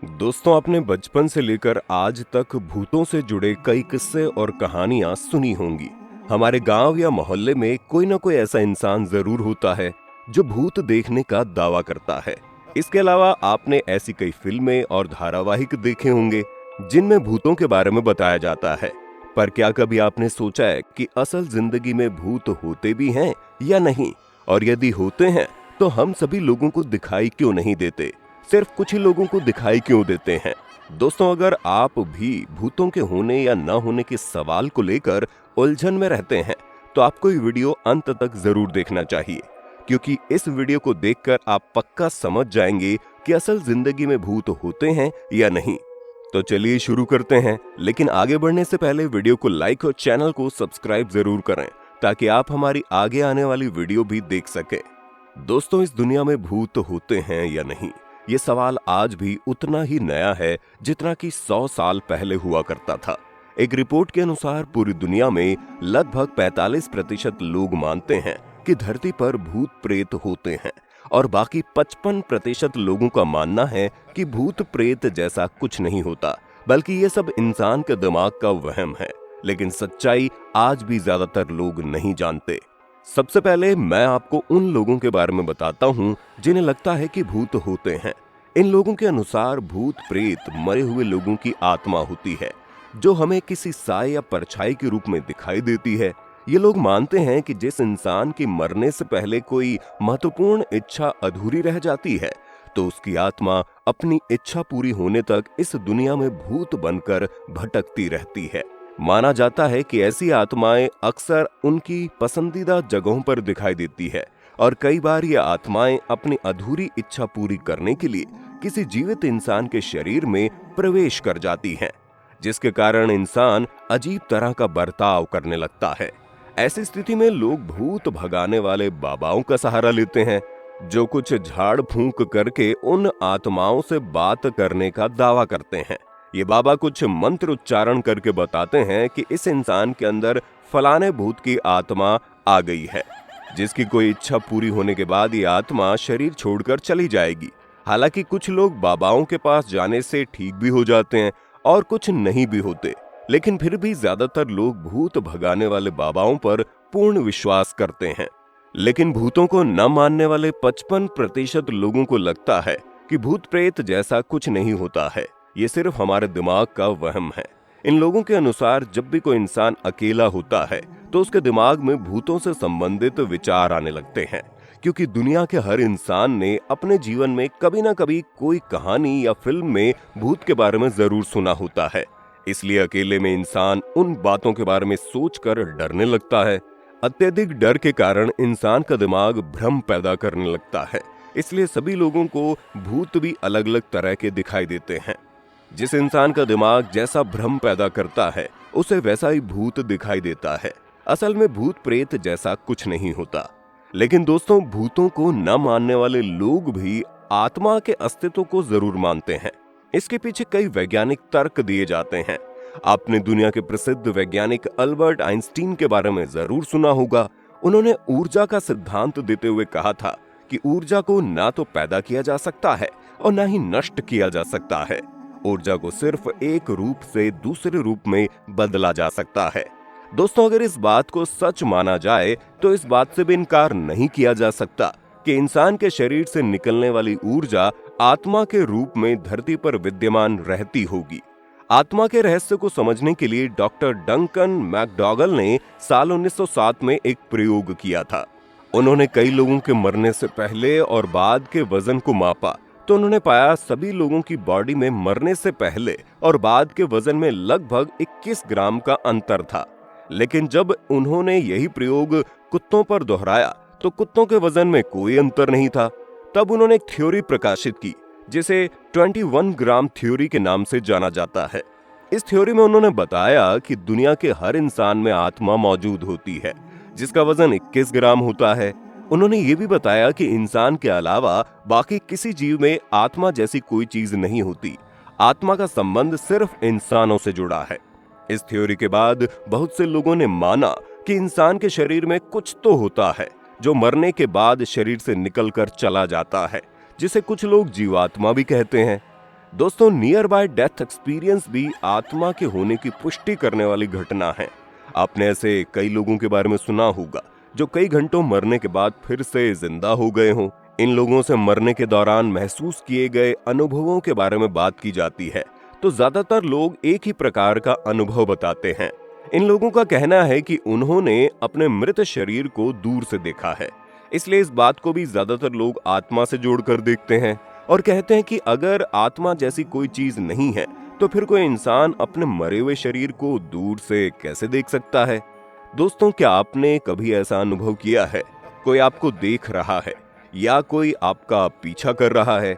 दोस्तों, आपने बचपन से लेकर आज तक भूतों से जुड़े कई किस्से और कहानियां सुनी होंगी। हमारे गांव या मोहल्ले में कोई ना कोई ऐसा इंसान जरूर होता है जो भूत देखने का दावा करता है। इसके अलावा आपने ऐसी कई फिल्में और धारावाहिक देखे होंगे जिनमें भूतों के बारे में बताया जाता है। पर क्या कभी आपने सोचा है कि असल जिंदगी में भूत होते भी हैं या नहीं? और यदि होते हैं तो हम सभी लोगों को दिखाई क्यों नहीं देते? सिर्फ कुछ ही लोगों को दिखाई क्यों देते हैं? दोस्तों, अगर आप भी भूतों के होने या न होने के सवाल को लेकर उलझन में रहते हैं तो आपको ये वीडियो अंत तक जरूर देखना चाहिए, क्योंकि इस वीडियो को देखकर आप पक्का समझ जाएंगे कि असल जिंदगी में भूत होते हैं या नहीं। तो चलिए शुरू करते हैं, लेकिन आगे बढ़ने से पहले वीडियो को लाइक और चैनल को सब्सक्राइब जरूर करें ताकि आप हमारी आगे आने वाली वीडियो भी देख सके। दोस्तों, इस दुनिया में भूत होते हैं या नहीं, ये सवाल आज भी उतना ही नया है जितना कि 100 साल पहले हुआ करता था। एक रिपोर्ट के अनुसार पूरी दुनिया में लगभग 45% लोग मानते हैं कि धरती पर भूत प्रेत होते हैं और बाकी 55% लोगों का मानना है कि भूत प्रेत जैसा कुछ नहीं होता, बल्कि ये सब इंसान के दिमाग का वहम है। लेकिन सच्चाई आज भी ज्यादातर लोग नहीं जानते। सबसे पहले मैं आपको उन लोगों के बारे में बताता हूं जिन्हें लगता है कि भूत होते हैं। इन लोगों के अनुसार भूत प्रेत मरे हुए लोगों की आत्मा होती है जो हमें किसी साए या परछाई के रूप में दिखाई देती है। ये लोग मानते हैं कि जिस इंसान की मरने से पहले कोई महत्वपूर्ण इच्छा अधूरी रह जाती है तो उसकी आत्मा अपनी इच्छा पूरी होने तक इस दुनिया में भूत बनकर भटकती रहती है। माना जाता है कि ऐसी आत्माएं अक्सर उनकी पसंदीदा जगहों पर दिखाई देती है और कई बार ये आत्माएं अपनी अधूरी इच्छा पूरी करने के लिए किसी जीवित इंसान के शरीर में प्रवेश कर जाती हैं, जिसके कारण इंसान अजीब तरह का बर्ताव करने लगता है। ऐसी स्थिति में लोग भूत भगाने वाले बाबाओं का सहारा लेते हैं, जो कुछ झाड़ फूंक करके उन आत्माओं से बात करने का दावा करते हैं। ये बाबा कुछ मंत्र उच्चारण करके बताते हैं कि इस इंसान के अंदर फलाने भूत की आत्मा आ गई है, जिसकी कोई इच्छा पूरी होने के बाद ये आत्मा शरीर छोड़कर चली जाएगी। हालांकि कुछ लोग बाबाओं के पास जाने से ठीक भी हो जाते हैं और कुछ नहीं भी होते, लेकिन फिर भी ज्यादातर लोग भूत भगाने वाले बाबाओं पर पूर्ण विश्वास करते हैं। लेकिन भूतों को न मानने वाले 55% लोगों को लगता है कि भूत प्रेत जैसा कुछ नहीं होता है, ये सिर्फ हमारे दिमाग का वहम है। इन लोगों के अनुसार जब भी कोई इंसान अकेला होता है तो उसके दिमाग में भूतों से संबंधित विचार आने लगते हैं, क्योंकि दुनिया के हर इंसान ने अपने जीवन में कभी ना कभी कोई कहानी या फिल्म में भूत के बारे में जरूर सुना होता है। इसलिए अकेले में इंसान उन बातों के बारे में सोचकर डरने लगता है। अत्यधिक डर के कारण इंसान का दिमाग भ्रम पैदा करने लगता है। इसलिए सभी लोगों को भूत भी अलग अलग तरह के दिखाई देते हैं। जिस इंसान का दिमाग जैसा भ्रम पैदा करता है उसे वैसा ही भूत दिखाई देता है। असल में भूत प्रेत जैसा कुछ नहीं होता। लेकिन दोस्तों, भूतों को न मानने वाले लोग भी आत्मा के अस्तित्व को जरूर मानते हैं। इसके पीछे कई वैज्ञानिक तर्क दिए जाते हैं। आपने दुनिया के प्रसिद्ध वैज्ञानिक अल्बर्ट आइंस्टीन के बारे में जरूर सुना होगा। उन्होंने ऊर्जा का सिद्धांत देते हुए कहा था कि ऊर्जा को ना तो पैदा किया जा सकता है और ना ही नष्ट किया जा सकता है। ऊर्जा को सिर्फ एक रूप से दूसरे रूप में बदला जा सकता है। दोस्तों, अगर इस बात को सच माना जाए तो इस बात से भी इनकार नहीं किया जा सकता कि इंसान के शरीर से निकलने वाली ऊर्जा आत्मा के रूप में धरती पर विद्यमान रहती होगी। आत्मा के रहस्य को समझने के लिए डॉक्टर डंकन मैकडॉगल ने साल 1907 में एक प्रयोग किया था। उन्होंने कई लोगों के मरने से पहले और बाद के वजन को मापा तो उन्होंने पाया सभी लोगों की बॉडी में मरने से पहले और बाद के वजन में लगभग 21 ग्राम का अंतर था। लेकिन जब उन्होंने यही प्रयोग कुत्तों पर दोहराया तो कुत्तों के वजन में कोई अंतर नहीं था। तब उन्होंने एक थ्योरी प्रकाशित की जिसे 21 ग्राम थ्योरी के नाम से जाना जाता है। इस थ्योरी में उन्होंने बताया कि दुनिया के हर इंसान में आत्मा मौजूद होती है जिसका वजन 21 ग्राम होता है। उन्होंने ये भी बताया कि इंसान के अलावा बाकी किसी जीव में आत्मा जैसी कोई चीज नहीं होती। आत्मा का संबंध सिर्फ इंसानों से जुड़ा है। इस थ्योरी के बाद बहुत से लोगों ने माना कि इंसान के शरीर में कुछ तो होता है जो मरने के बाद शरीर से निकलकर चला जाता है, जिसे कुछ लोग जीवात्मा भी कहते हैं। दोस्तों, नियर बाय डेथ एक्सपीरियंस भी आत्मा के होने की पुष्टि करने वाली घटना है। आपने ऐसे कई लोगों के बारे में सुना होगा जो कई घंटों मरने के बाद फिर से जिंदा हो गए हों। इन लोगों से मरने के दौरान महसूस किए गए अनुभवों के बारे में बात की जाती है तो ज्यादातर लोग एक ही प्रकार का अनुभव बताते हैं। इन लोगों का कहना है कि उन्होंने अपने मृत शरीर को दूर से देखा है, इसलिए इस बात को भी ज्यादातर लोग आत्मा से जोड़कर देखते हैं और कहते हैं कि अगर आत्मा जैसी कोई चीज नहीं है तो फिर कोई इंसान अपने मरे हुए शरीर को दूर से कैसे देख सकता है। दोस्तों, क्या आपने कभी ऐसा अनुभव किया है? कोई आपको देख रहा है या कोई आपका पीछा कर रहा है?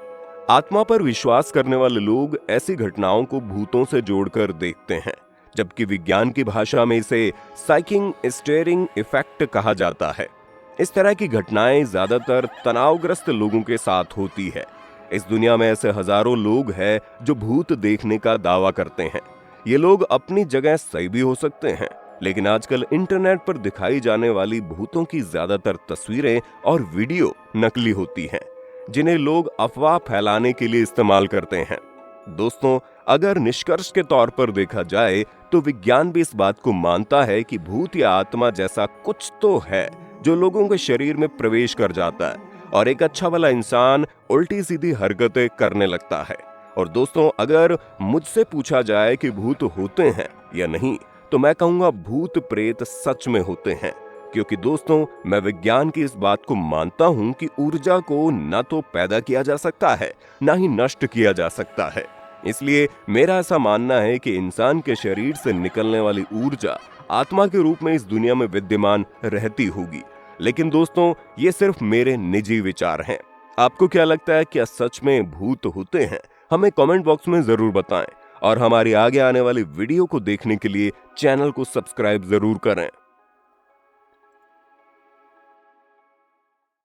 आत्मा पर विश्वास करने वाले लोग ऐसी घटनाओं को भूतों से जोड़कर देखते हैं, जबकि विज्ञान की भाषा में इसे साइकिंग स्टीयरिंग इफेक्ट कहा जाता है। इस तरह की घटनाएं ज्यादातर तनावग्रस्त लोगों के साथ होती है। इस दुनिया में ऐसे हजारों लोग हैं जो भूत देखने का दावा करते हैं। ये लोग अपनी जगह सही भी हो सकते हैं, लेकिन आजकल इंटरनेट पर दिखाई जाने वाली भूतों की ज्यादातर तस्वीरें और वीडियो नकली होती हैं, जिन्हें लोग अफवाह फैलाने के लिए इस्तेमाल करते हैं। दोस्तों, अगर निष्कर्ष के तौर पर देखा जाए तो विज्ञान भी इस बात को मानता है कि भूत या आत्मा जैसा कुछ तो है जो लोगों के शरीर में प्रवेश कर जाता है और एक अच्छा भला इंसान उल्टी सीधी हरकतें करने लगता है। और दोस्तों, अगर मुझसे पूछा जाए कि भूत होते हैं या नहीं, तो मैं कहूंगा भूत प्रेत सच में होते हैं, क्योंकि दोस्तों, मैं विज्ञान की इस बात को मानता हूं कि ऊर्जा को न तो पैदा किया जा सकता है, न ही नष्ट किया जा सकता है। इसलिए मेरा ऐसा मानना है कि इंसान के शरीर से निकलने वाली ऊर्जा आत्मा के रूप में इस दुनिया में विद्यमान रहती होगी। लेकिन दोस्तों, ये सिर्फ मेरे निजी विचार हैं। आपको क्या लगता है, क्या सच में भूत होते हैं? हमें कमेंट बॉक्स में जरूर बताएं और हमारी आगे आने वाली वीडियो को देखने के लिए चैनल को सब्सक्राइब जरूर करें।